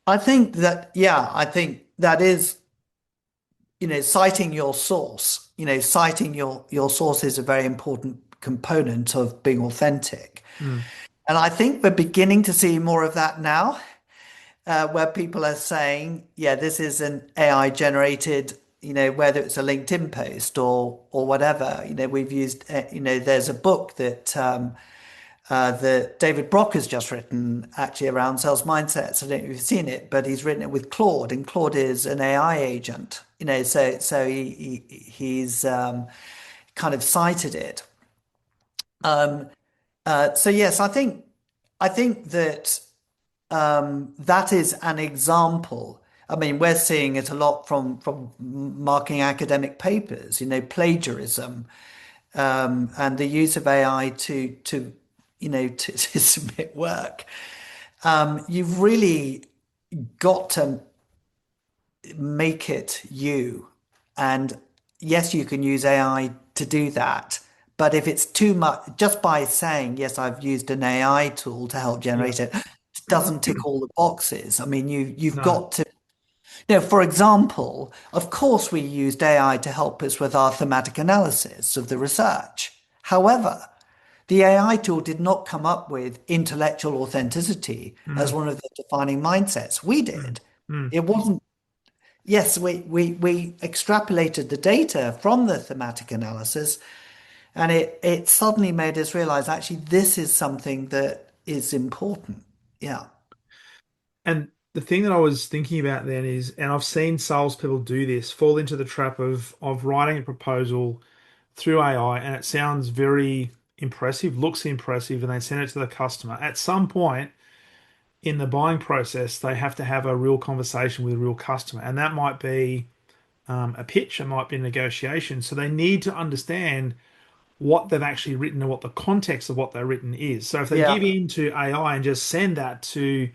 I think that is, citing your source, citing your source is a very important component of being authentic. saying? And I think we're beginning to see more of that now, where people are saying, yeah, this is an AI generated, whether it's a LinkedIn post or whatever. We've used, there's a book that David Brock has just written actually around sales mindsets. I don't know if you've seen it, but he's written it with Claude, and Claude is an AI agent. So he's kind of cited it. So yes, I think that that is an example. I mean, we're seeing it a lot from marking academic papers, plagiarism, and the use of AI to submit work. You've really got to make it you. And yes, you can use AI to do that. But if it's too much, just by saying, yes, I've used an AI tool to help Yeah. generate it, doesn't tick all the boxes. I mean, you've No. got to, for example, of course, we used AI to help us with our thematic analysis of the research. However, the AI tool did not come up with intellectual authenticity as Mm, one of the defining mindsets. We mm, did. mm. It wasn't, yes, we extrapolated the data from the thematic analysis, and it suddenly made us realize actually this is something that is important. Yeah. And the thing that I was thinking about then is, and I've seen salespeople do this, fall into the trap of writing a proposal through AI, and it sounds very impressive, looks impressive, and they send it to the customer. At some point in the buying process, they have to have a real conversation with a real customer, and that might be a pitch, it might be a negotiation. So they need to understand what they've actually written and what the context of what they've written is. So if they give Yeah. in to AI and just send that to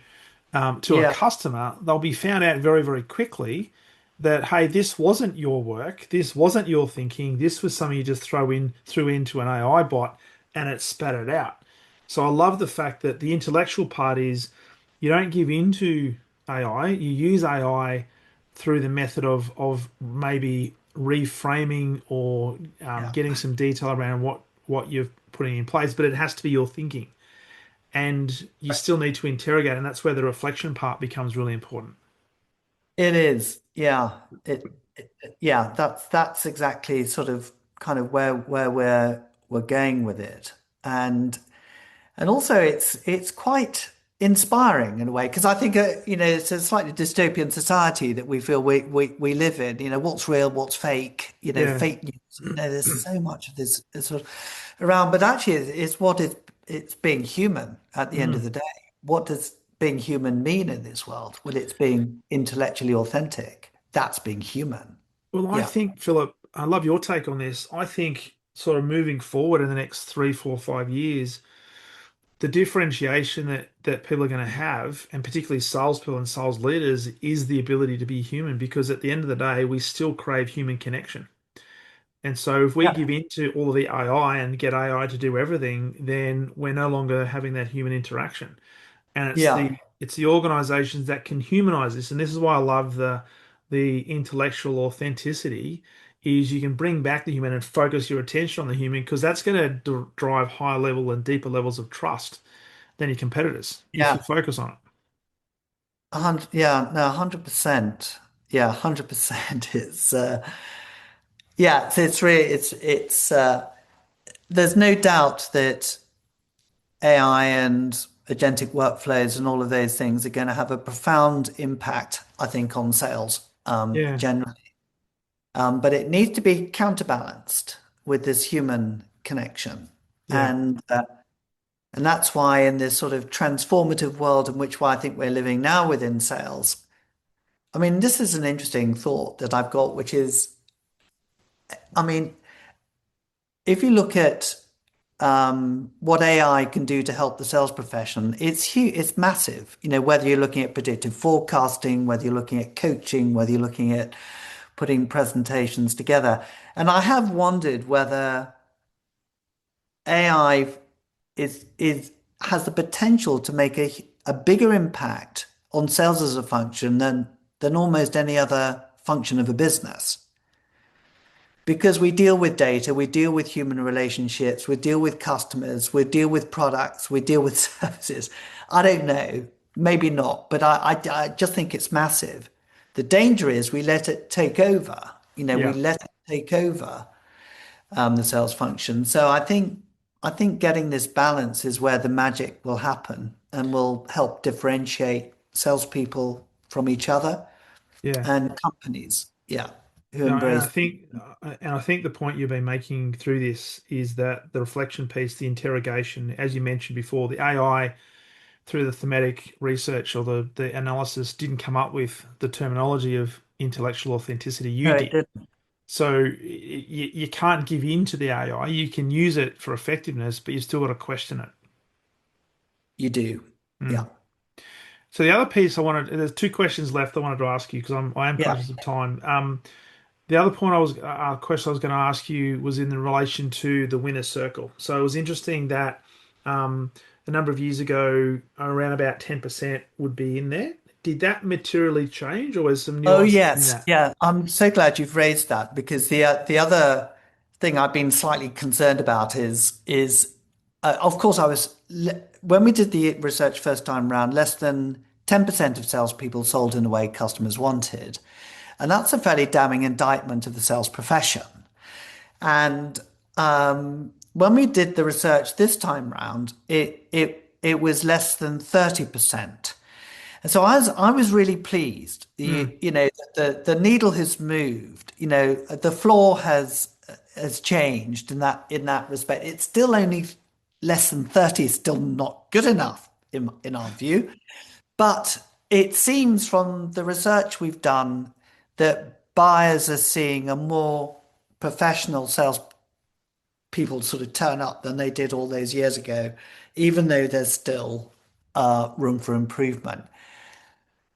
a Yeah. customer, they'll be found out very, very quickly that, hey, this wasn't your work, this wasn't your thinking, this was something you just threw into an AI bot and it spat it out. So I love the fact that the intellectual part is you don't give in to AI, you use AI through the method of maybe reframing or Yeah. getting some detail around what you're putting in place, but it has to be your thinking and you still need to interrogate, and that's where the reflection part becomes really important. It is. Yeah. Yeah, that's exactly sort of kind of where we're going with it. And also it's quite inspiring in a way because I think it's a slightly dystopian society that we feel we live in. What's real, what's fake, Yeah. fake news. There's so much of this sort of around, but actually it's what it's being human at the end of Mm. the day. What does being human mean in this world? Well, it's being intellectually authentic. That's being human. Well, I Yeah. think, Philip, I love your take on this. I think sort of moving forward in the next 3, 4, 5 years, the differentiation that people are going to have, and particularly salespeople and sales leaders, is the ability to be human because at the end of the day, we still crave human connection. And so if we Yeah. give in to all of the AI and get AI to do everything, then we're no longer having that human interaction. And Yeah. it's the organizations that can humanize this. And this is why I love the intellectual authenticity is you can bring back the human and focus your attention on the human because that's going to drive higher level and deeper levels of trust than your competitors if you Yeah. focus on it. 100, yeah, no, 100%. Yeah, 100%. It's really, there's no doubt that AI and agentic workflows and all of those things are going to have a profound impact, I think, on sales, Yeah. generally. But it needs to be counterbalanced with this human connection. Yeah. And And that's why in this sort of transformative world in which I think we're living now within sales, I mean, this is an interesting thought that I've got, which is, I mean, if you look at what AI can do to help the sales profession, it's huge, it's massive. You know, whether you're looking at predictive forecasting, whether you're looking at coaching, whether you're looking at putting presentations together. And I have wondered whether AI is has the potential to make a bigger impact on sales as a function than almost any other function of a business. Because we deal with data, we deal with human relationships, we deal with customers, we deal with products, we deal with services. I don't know, maybe not, but I just think it's massive. The danger is we let it take over. You know, we Yeah. let it take over the sales function. So I think getting this balance is where the magic will happen and will help differentiate salespeople from each other Yeah. and companies. Yeah, who No, embrace. and I think the point you've been making through this is that the reflection piece, the interrogation, as you mentioned before, the AI through the thematic research or the analysis didn't come up with the terminology of intellectual authenticity. You No, did. it didn't. So you can't give in to the AI. You can use it for effectiveness, but you've still got to question it. You do. Mm. Yeah. So the other piece there's two questions left I wanted to ask you because I am Yeah. conscious of time. The other point question I was going to ask you was in relation to the winner's circle. So it was interesting that a number of years ago, around about 10% would be in there. Did that materially change, or was some Oh nuance in yes, that? yeah. I'm so glad you've raised that because the other thing I've been slightly concerned about is of course when we did the research first time round, less than 10% of salespeople sold in a way customers wanted, and that's a fairly damning indictment of the sales profession. And when we did the research this time round, it was less than 30%. And so I was really pleased. Mm, The needle has moved. You know, the floor has changed in that respect. It's still only less than 30, still not good enough in our view. But it seems from the research we've done that buyers are seeing a more professional sales people sort of turn up than they did all those years ago, even though there's still room for improvement.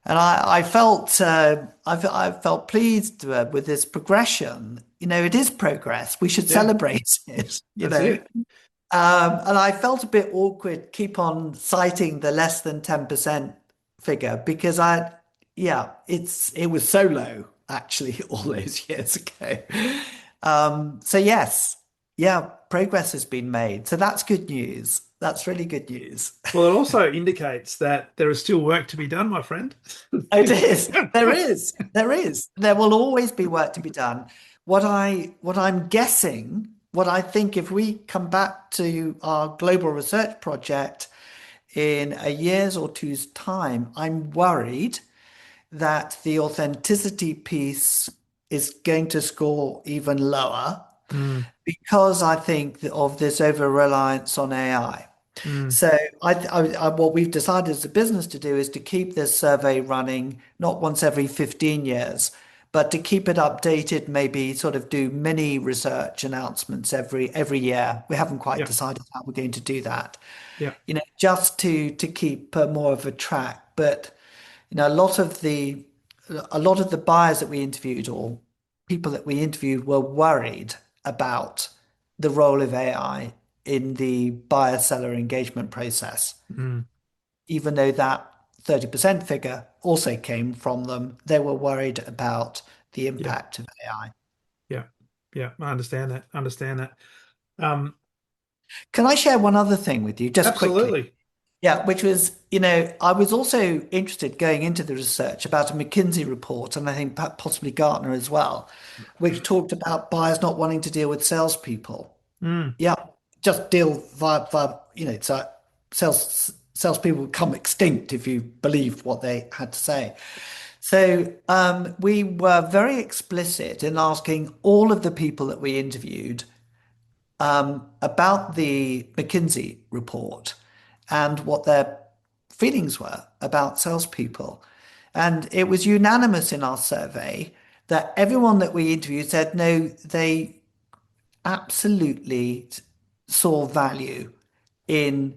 And I felt pleased with this progression. You know, it is progress. We should yeah, celebrate it, you that's know. it. And I felt a bit awkward, keep on citing the less than 10% figure because yeah, it was so low actually all those years ago. So yes, yeah, progress has been made. So that's good news. That's really good news. Well, it also indicates that there is still work to be done, my friend. It is. There is. There is. There will always be work to be done. What I'm guessing, what I think if we come back to our global research project in a year's or two's time, I'm worried that the authenticity piece is going to score even lower Mm, because I think of this over reliance on AI. mm, So what we've decided as a business to do is to keep this survey running not once every 15 years, but to keep it updated, maybe sort of do mini research announcements every year. We haven't quite yeah, decided how we're going to do that, yeah, just to keep more of a track. But a lot of the buyers that we interviewed or people that we interviewed were worried about the role of AI in the buyer-seller engagement process, mm, even though that 30% figure also came from them. They were worried about the yeah, impact of AI. yeah, yeah. I understand that. Understand that. Um, Can I share one other thing with you just quickly? Absolutely. Yeah, which was, I was also interested going into the research about a McKinsey report, and I think possibly Gartner as well, which talked about buyers not wanting to deal with salespeople. Mm, Yeah, just deal via it's like salespeople would come extinct if you believed what they had to say. So we were very explicit in asking all of the people that we interviewed about the McKinsey report. and what their feelings were about salespeople. And it was unanimous in our survey that everyone that we interviewed said no, they absolutely saw value in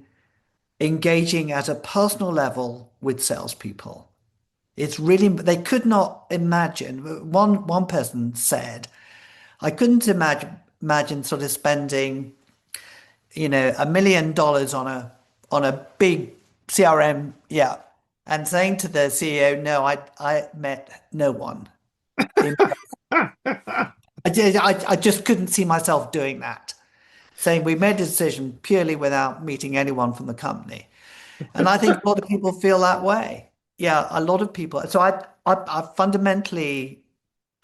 engaging at a personal level with salespeople. It's really, they could not imagine. One person said, I couldn't imagine sort of spending, $1 million on a big CRM, yeah, and saying to the CEO, no, I met no one. I just couldn't see myself doing that. Saying we made a decision purely without meeting anyone from the company. And I think a lot of people feel that way. Yeah, a lot of people. So I fundamentally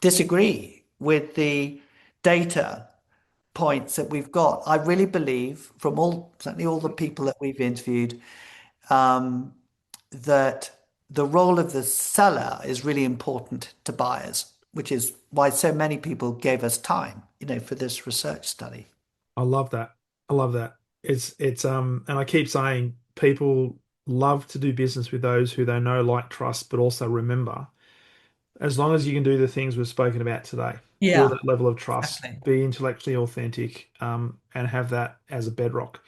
disagree with the data points that we've got. I really believe from certainly all the people that we've interviewed, that the role of the seller is really important to buyers, which is why so many people gave us time, for this research study. I love that. I love that. And I keep saying people love to do business with those who they know, like, trust, but also remember, as long as you can do the things we've spoken about today, build Yeah, that level of trust, exactly. be intellectually authentic, and have that as a bedrock.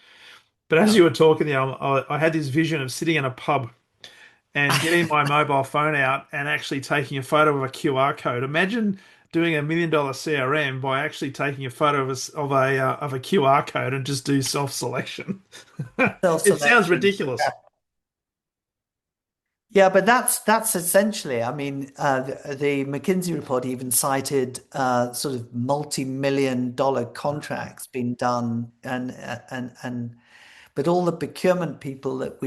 But as Yeah. you were talking there, I had this vision of sitting in a pub and getting my mobile phone out and actually taking a photo of a QR code. Imagine doing $1 million CRM by actually taking a photo of a QR code and just do self selection. It sounds Self-selection. ridiculous. Yeah, but that's essentially. I mean, the McKinsey report even cited sort of multi-million-dollar contracts being done, but all the procurement people that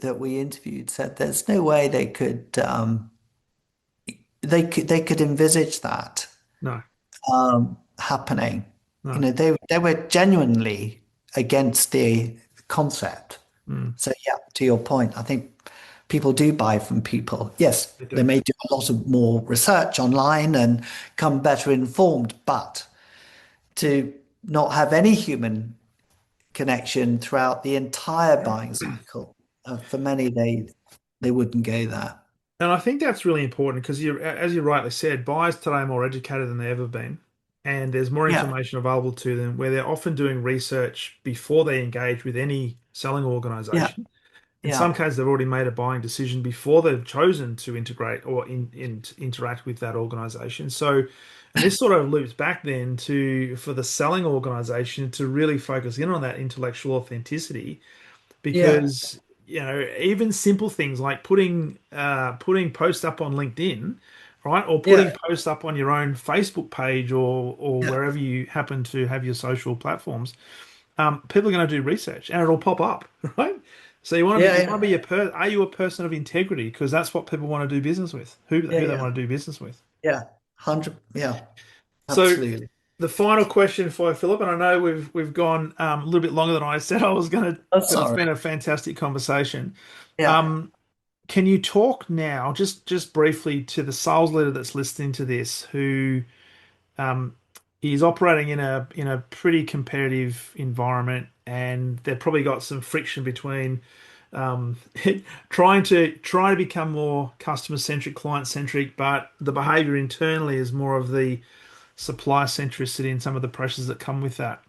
that we interviewed said there's no way they could envisage that No, happening. no. They were genuinely against the concept. Mm, So yeah, to your point, I think people do buy from people. Yes, they they do. may do a lot of more research online and come better informed, but to not have any human connection throughout the entire buying cycle, for many, they wouldn't go there. And I think that's really important because as you rightly said, buyers today are more educated than they've ever been. And there's more Yeah, information available to them where they're often doing research before they engage with any selling yeah, organization. In some yeah, cases, they've already made a buying decision before they've chosen to integrate or interact with that organization. So, and this sort of loops back then to for the selling organization to really focus in on that intellectual authenticity yeah, because even simple things like putting posts up on LinkedIn, right, or putting yeah, posts up on your own Facebook page or yeah, wherever you happen to have your social platforms, people are going to do research and it'll pop up, right? So yeah, you want to yeah, be are you a person of integrity? Because that's what people want to do business with, yeah, who they yeah, want to do business with. yeah, 100, yeah, So absolutely. the final question for you, Philip, and I know we've gone a little bit longer than I said I was going to, That's but it's all been right. a fantastic conversation. Yeah. Um, can you talk now, just briefly, to the sales leader that's listening to this, who um, is operating in a pretty competitive environment, and they've probably got some friction between um, trying to become more customer centric, client centric, but the behavior internally is more of the supply centricity and some of the pressures that come with that.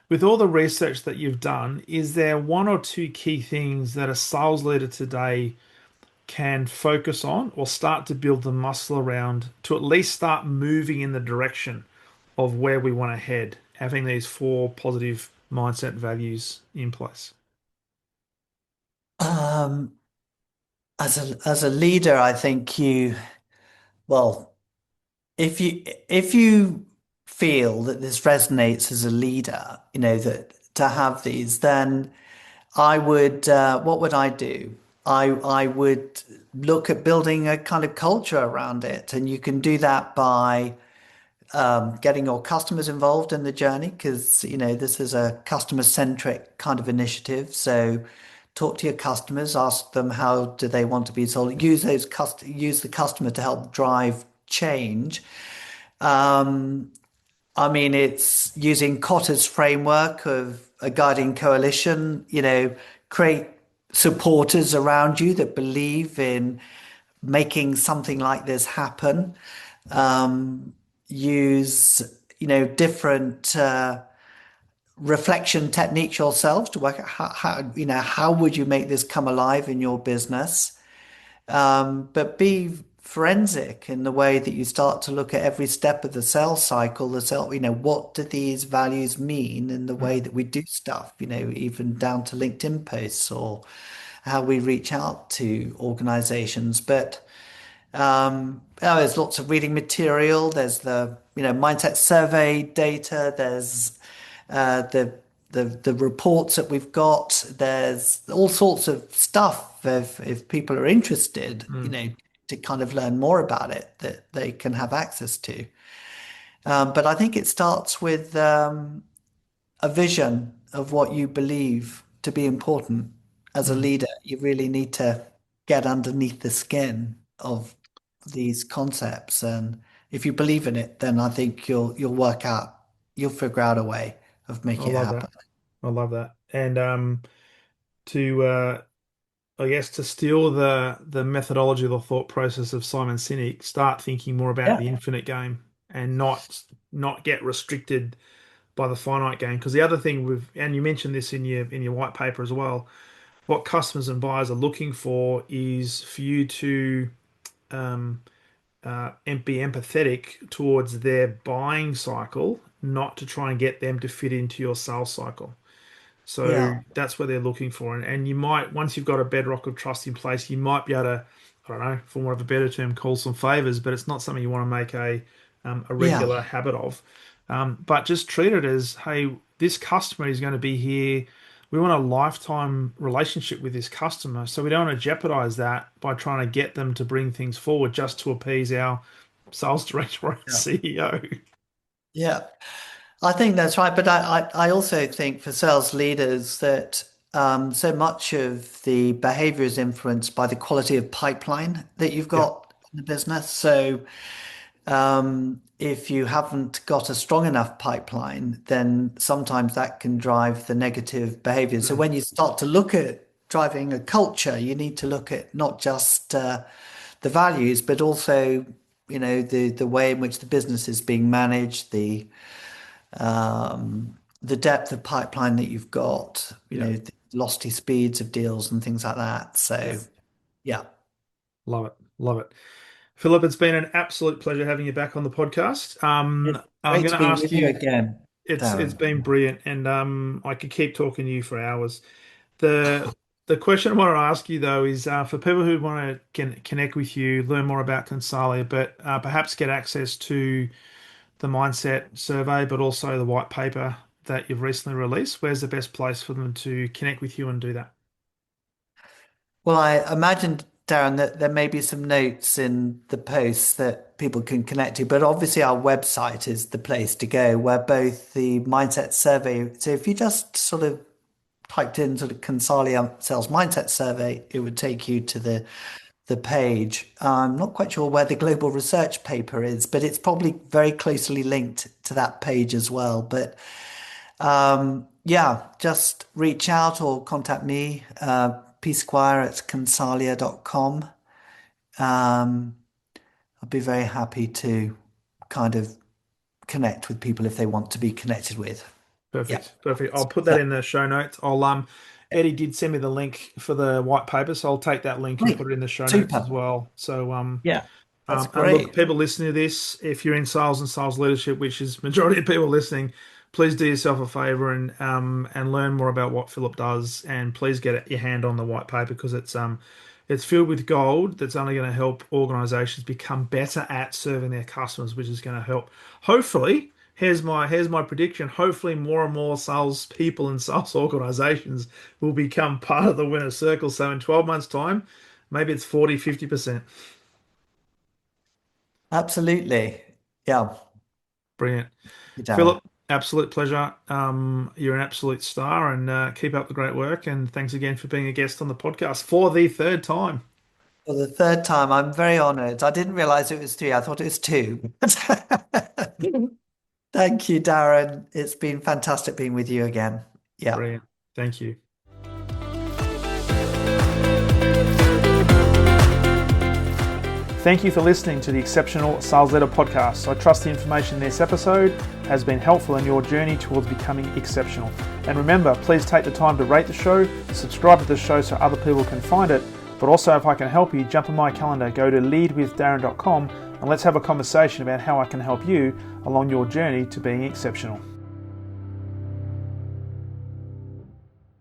With all the research that you've done, is there one or two key things that a sales leader today can focus on or start to build the muscle around to at least start moving in the direction of where we want to head, having these four positive mindset values in place? Um, as a leader, I think well, if you feel that this resonates as a leader, that to have these, then I would, what would I do? I would look at building a kind of culture around it, and you can do that by getting your customers involved in the journey because this is a customer-centric kind of initiative. So talk to your customers, ask them how do they want to be sold. Use the customer to help drive change. I mean, it's using Kotter's framework of a guiding coalition, create supporters around you that believe in making something like this happen. Um, use, different reflection techniques yourselves to work out how would you make this come alive in your business. But be forensic in the way that you start to look at every step of the sales cycle, what do these values mean in the way that we do stuff, even down to LinkedIn posts or how we reach out to organizations. But there's lots of reading material. There's the, mindset survey data. There's the reports that we've got. There's all sorts of stuff if people are interested, Mm. to kind of learn more about it that they can have access to. But I think it starts with a vision of what you believe to be important as a Mm. leader. You really need to get underneath the skin of these concepts, and if you believe in it, then I think you'll figure out a way of I making it love happen. that. I love that. And to I guess to steal the methodology or the thought process of Simon Sinek, start thinking more about Yeah, the infinite game and not get restricted by the finite game. Because the other thing and you mentioned this in your white paper as well, what customers and buyers are looking for is for you to um, and be empathetic towards their buying cycle, not to try and get them to fit into your sales cycle. So yeah, that's what they're looking for. And you might, once you've got a bedrock of trust in place, you might be able to, I don't know, for want of a better term, call some favors, but it's not something you want to make a yeah, regular habit of. But just treat it as, hey, this customer is going to be here. We want a lifetime relationship with this customer. So we don't want to jeopardize that by trying to get them to bring things forward just to appease our sales director or yeah. CEO. Yeah. I think that's right, but I also think for sales leaders that so much of the behavior is influenced by the quality of pipeline that you've Yeah, got in the business. So if you haven't got a strong enough pipeline, then sometimes that can drive the negative behavior. So mm, when you start to look at driving a culture, you need to look at not just the values, but also, the way in which the business is being managed, the depth of pipeline that you've got, yeah, the velocity speeds of deals and things like that. yeah. So yeah, Love it. Love it. Philip, it's been an absolute pleasure having you back on the podcast. it's I'm great going to to be ask with you you, again, it's Darren. been brilliant, and I could keep talking to you for hours. The the question I want to ask you though is for people who want to connect with you, learn more about Consalia, but perhaps get access to the mindset survey, but also the white paper that you've recently released. Where's the best place for them to connect with you and do that? Well, I imagined, Darren, that there may be some notes in the posts that people can connect to, but obviously our website is the place to go where both the mindset survey. So if you just sort of typed in sort of Consalia Sales Mindset Survey, it would take you to the page. I'm not quite sure where the global research paper is, but it's probably very closely linked to that page as well. But yeah, just reach out or contact me, psquire@consalia.com. Um, I'd be very happy to kind of connect with people if they want to be connected with. Yeah. Perfect. Perfect. I'll put that in the show notes. Eddie did send me the link for the white paper, so I'll take that link and Great. put it in the show notes as Super. well. So Yeah, that's and look, great. people listening to this, if you're in sales and sales leadership, which is majority of people listening, please do yourself a favor and learn more about what Philip does, and please get your hand on the white paper because it's filled with gold that's only going to help organizations become better at serving their customers, which is going to help. Hopefully, here's my prediction. Hopefully, more and more sales people and sales organizations will become part of the winner circle. So in 12 months' time, maybe it's 40, 50%. Absolutely. Yeah. Brilliant. You, Darren. Philip, absolute pleasure. You're an absolute star and keep up the great work. And thanks again for being a guest on the podcast for the third time. For the third time, I'm very honored. I didn't realize it was three. I thought it was two. Thank you, Darren. It's been fantastic being with you again. Yeah. Brilliant. Thank you. Thank you for listening to the Exceptional Sales Leader podcast. I trust the information in this episode has been helpful in your journey towards becoming exceptional. And remember, please take the time to rate the show, subscribe to the show so other people can find it. But also, if I can help you, jump on my calendar, go to leadwithdarren.com and let's have a conversation about how I can help you along your journey to being exceptional.